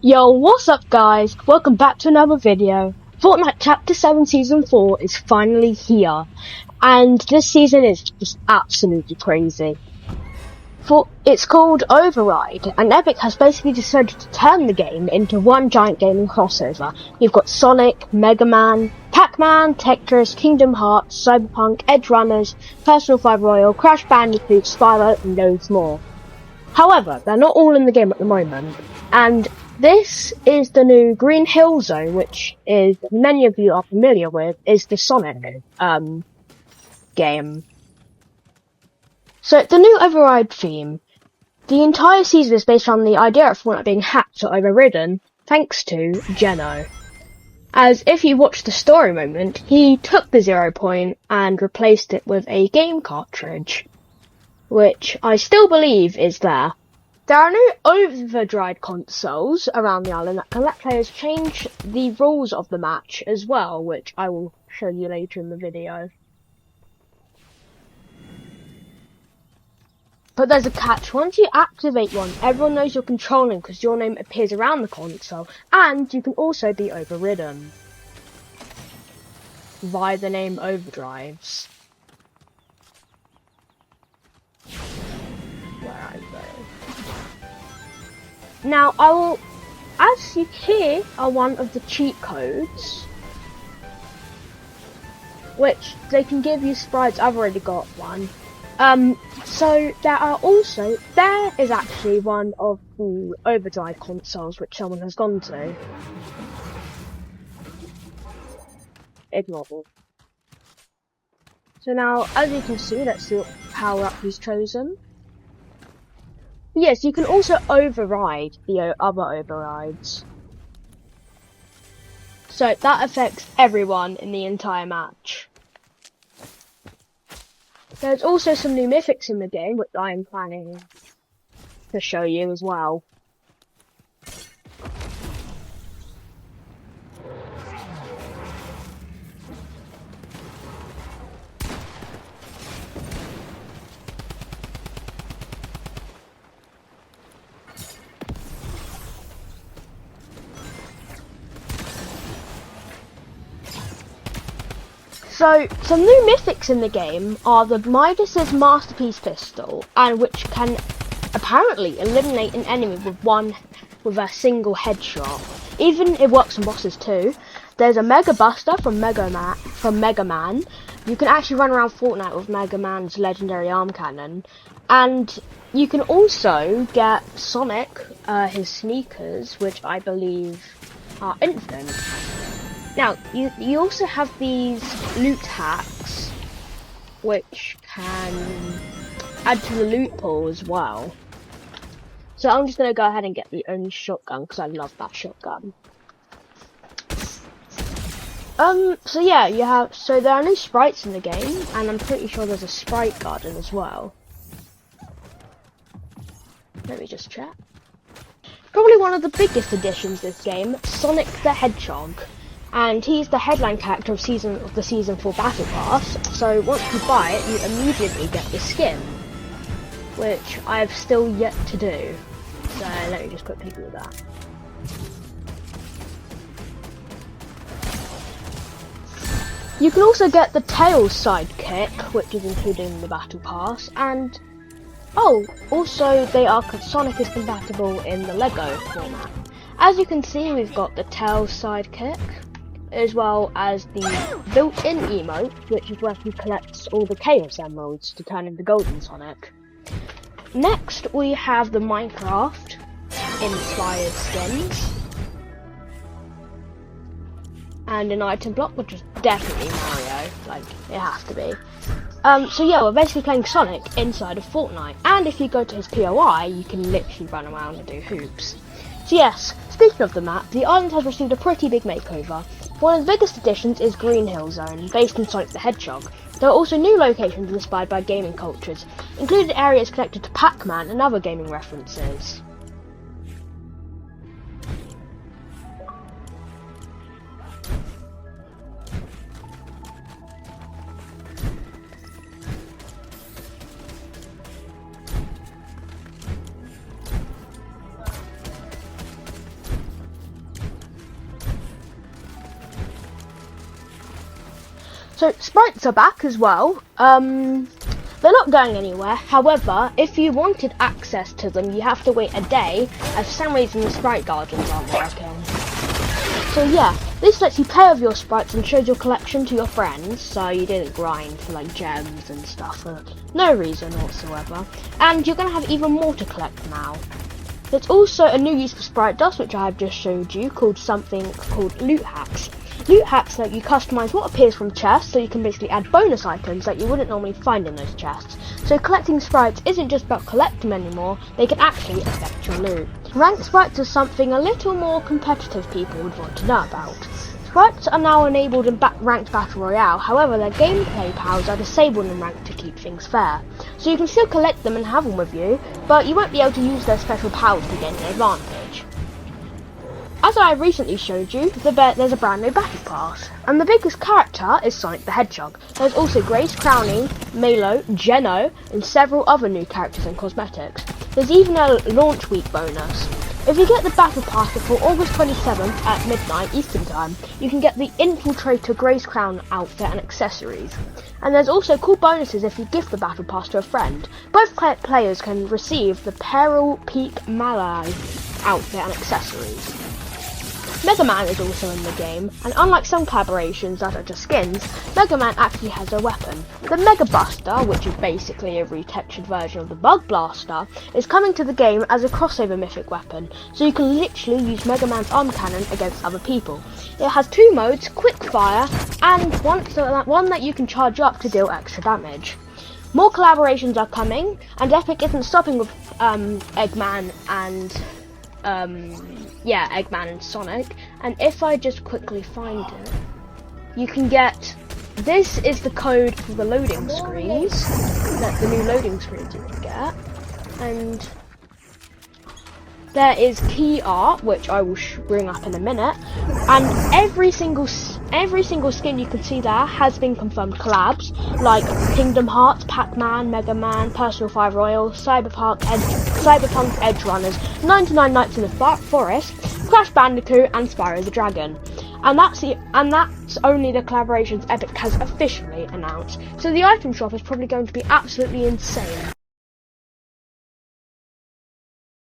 Yo, what's up guys? Welcome back to another video. Fortnite Chapter 7 Season 4 is finally here. And this season is just absolutely crazy. It's called Override, and Epic has basically decided to turn the game into one giant gaming crossover. You've got Sonic, Mega Man, Pac-Man, Tetris, Kingdom Hearts, Cyberpunk, Edge Runners, Personal 5 Royal, Crash Bandicoot, Spyro, and loads more. However, they're not all in the game at the moment, and this is the new Green Hill Zone, which is, many of you are familiar with, is the Sonic game. So, the new Override theme, the entire season is based on the idea of Fortnite being hacked or overridden, thanks to Geno. As if you watch the story moment, he took the 0 point and replaced it with a game cartridge, which I still believe is there. There are new Overdrive consoles around the island that can let players change the rules of the match as well, which I will show you later in the video. But there's a catch. Once you activate one, everyone knows you're controlling because your name appears around the console, and you can also be overridden via the name Overdrives. Where are they? Now, as you here are one of the cheat codes, which they can give you sprites. I've already got one. So there is actually one of the Overdrive consoles which someone has gone to. Ignore them. So now, as you can see, let's see what power up he's chosen. Yes, you can also override the other overrides. So that affects everyone in the entire match. There's also some new mythics in the game, which I am planning to show you as well. So, some new mythics in the game are the Midas's Masterpiece Pistol, and which can apparently eliminate an enemy with a single headshot. Even it works on bosses too. There's a Mega Buster from Mega Man. You can actually run around Fortnite with Mega Man's legendary arm cannon, and you can also get Sonic, his sneakers, which I believe are infinite. Now, you also have these loot hacks, which can add to the loot pool as well. So I'm just going to go ahead and get the only shotgun, because I love that shotgun. So yeah, so there are new sprites in the game, and I'm pretty sure there's a sprite garden as well. Let me just check. Probably one of the biggest additions to this game, Sonic the Hedgehog. And he's the headline character of the Season 4 Battle Pass, so once you buy it, you immediately get the skin, which I have still yet to do. So let me just quickly do that. You can also get the Tails sidekick, which is included in the Battle Pass, and also Sonic is compatible in the Lego format. As you can see, we've got the Tails sidekick, as well as the built-in emote, which is where he collects all the Chaos Emeralds to turn into Golden Sonic. Next, we have the Minecraft inspired skins, and an item block, which is definitely Mario, like, it has to be. So yeah, we're basically playing Sonic inside of Fortnite, and if you go to his POI, you can literally run around and do hoops. So yes, speaking of the map, the island has received a pretty big makeover. One of the biggest additions is Green Hill Zone, based in Sonic the Hedgehog. There are also new locations inspired by gaming cultures, including areas connected to Pac-Man and other gaming references. So sprites are back as well. They're not going anywhere. However, if you wanted access to them, you have to wait a day, as for some reason the sprite gardens aren't working. So yeah, this lets you play with your sprites and shows your collection to your friends, so you didn't grind for like gems and stuff for no reason whatsoever. And you're going to have even more to collect now. There's also a new use for sprite dust, which I have just showed you, called something called loot hacks. Loot hacks let you customise what appears from chests, so you can basically add bonus items that you wouldn't normally find in those chests. So collecting sprites isn't just about collecting them anymore, they can actually affect your loot. Ranked sprites are something a little more competitive people would want to know about. Sprites are now enabled in ranked battle royale, however their gameplay powers are disabled in ranked to keep things fair. So you can still collect them and have them with you, but you won't be able to use their special powers to gain an advantage. As I recently showed you, there's a brand new battle pass, and the biggest character is Sonic the Hedgehog. There's also Grace Crowning, Milo, Geno, and several other new characters and cosmetics. There's even a launch week bonus. If you get the battle pass before August 27th at midnight Eastern time, you can get the Infiltrator Grace Crown outfit and accessories. And there's also cool bonuses if you gift the battle pass to a friend. Both players can receive the Peril Peak Malai outfit and accessories. Mega Man is also in the game, and unlike some collaborations that are just skins, Mega Man actually has a weapon. The Mega Buster, which is basically a retextured version of the Bug Blaster, is coming to the game as a crossover mythic weapon, so you can literally use Mega Man's arm cannon against other people. It has two modes, quick fire, and one that you can charge up to deal extra damage. More collaborations are coming, and Epic isn't stopping with Eggman and Eggman and Sonic, and if I just quickly find it, you can get, this is the code for the loading screens, the new loading screens you can get, and there is key art, which I will bring up in a minute, and every single skin you can see there has been confirmed collabs, like Kingdom Hearts, Pac-Man, Mega Man, Personal 5 Royal, Cyberpunk Edge Runners, 99 Nights in the Forest, Crash Bandicoot, and Spyro the Dragon. And that's only the collaborations Epic has officially announced. So the item shop is probably going to be absolutely insane.